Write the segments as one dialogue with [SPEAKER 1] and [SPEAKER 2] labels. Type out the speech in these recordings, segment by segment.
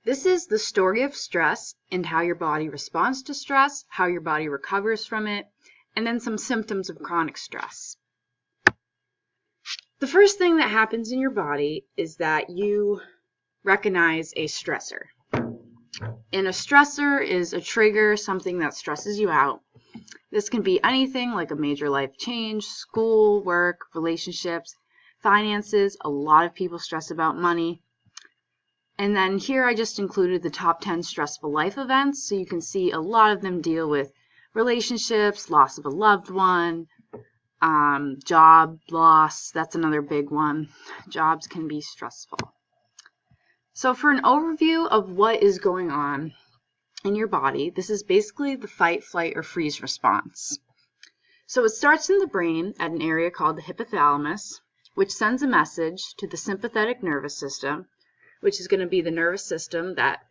[SPEAKER 1] This is the story of stress and how your body responds to stress, how your body recovers from it, and then some symptoms of chronic stress. The first thing that happens in your body is that you recognize a stressor. And a stressor is a trigger, something that stresses you out. This can be anything like a major life change, school, work, relationships, finances. A lot of people stress about money. And then here I just included the top 10 stressful life events, so you can see a lot of them deal with relationships, loss of a loved one, job loss. That's another big one. Jobs can be stressful. So for an overview of what is going on in your body, this is basically the fight, flight, or freeze response. So it starts in the brain at an area called the hypothalamus, which sends a message to the sympathetic nervous system, which is going to be the nervous system that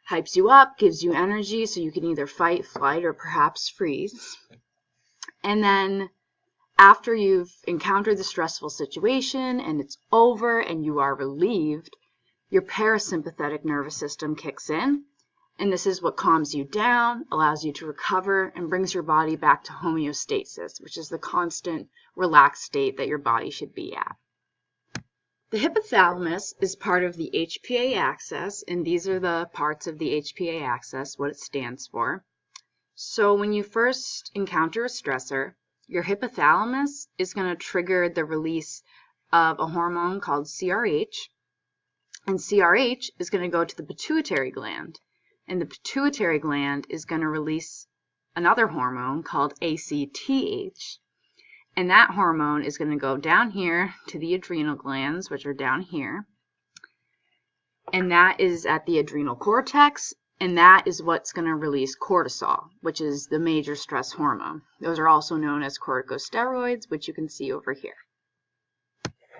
[SPEAKER 1] hypes you up, gives you energy, so you can either fight, flight, or perhaps freeze. And then after you've encountered the stressful situation and it's over and you are relieved, your parasympathetic nervous system kicks in, and this is what calms you down, allows you to recover, and brings your body back to homeostasis, which is the constant, relaxed state that your body should be at. The hypothalamus is part of the HPA axis, and these are the parts of the HPA axis, what it stands for. So when you first encounter a stressor, your hypothalamus is going to trigger the release of a hormone called CRH, and CRH is going to go to the pituitary gland, and the pituitary gland is going to release another hormone called ACTH. And that hormone is going to go down here to the adrenal glands, which are down here. And that is at the adrenal cortex, and that is what's going to release cortisol, which is the major stress hormone. Those are also known as corticosteroids, which you can see over here.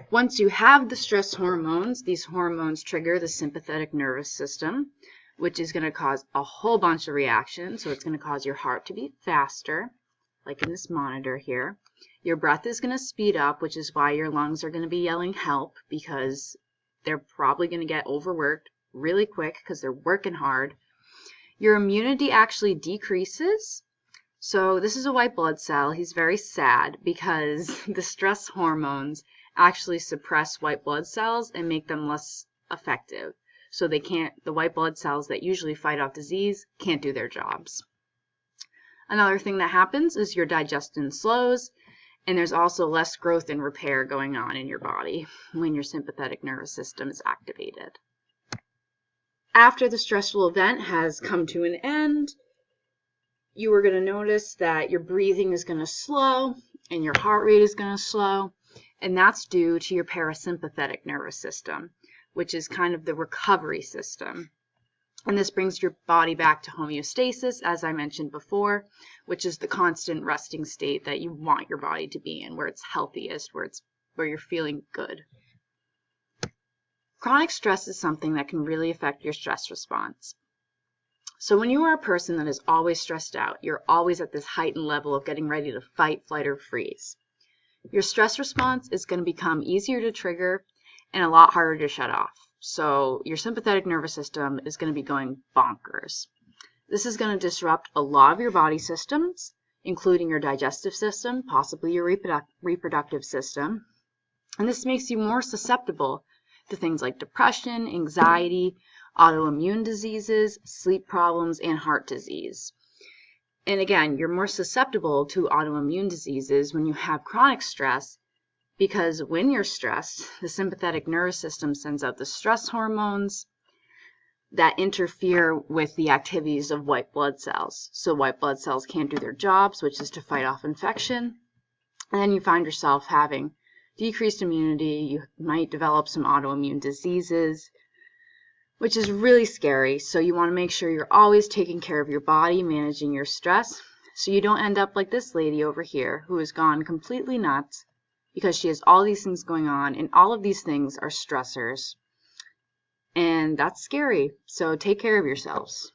[SPEAKER 1] Once you have the stress hormones, these hormones trigger the sympathetic nervous system, which is going to cause a whole bunch of reactions. So it's going to cause your heart to beat faster, like in this monitor here. Your breath is going to speed up, which is why your lungs are going to be yelling help, because they're probably going to get overworked really quick because they're working hard. Your immunity actually decreases. So this is a white blood cell. He's very sad because the stress hormones actually suppress white blood cells and make them less effective. So the white blood cells that usually fight off disease can't do their jobs. Another thing that happens is your digestion slows, and there's also less growth and repair going on in your body when your sympathetic nervous system is activated. After the stressful event has come to an end, you are going to notice that your breathing is going to slow and your heart rate is going to slow, and that's due to your parasympathetic nervous system, which is kind of the recovery system. And this brings your body back to homeostasis, as I mentioned before, which is the constant resting state that you want your body to be in, where it's healthiest, where you're feeling good. Chronic stress is something that can really affect your stress response. So when you are a person that is always stressed out, you're always at this heightened level of getting ready to fight, flight, or freeze. Your stress response is going to become easier to trigger and a lot harder to shut off. So your sympathetic nervous system is going to be going bonkers. This is going to disrupt a lot of your body systems, including your digestive system, possibly your reproductive system. And this makes you more susceptible to things like depression, anxiety, autoimmune diseases, sleep problems, and heart disease. And again, you're more susceptible to autoimmune diseases when you have chronic stress, because when you're stressed, the sympathetic nervous system sends out the stress hormones that interfere with the activities of white blood cells. So white blood cells can't do their jobs, which is to fight off infection. And then you find yourself having decreased immunity. You might develop some autoimmune diseases, which is really scary. So you want to make sure you're always taking care of your body, managing your stress, so you don't end up like this lady over here who has gone completely nuts because she has all these things going on, and all of these things are stressors. And that's scary. So take care of yourselves.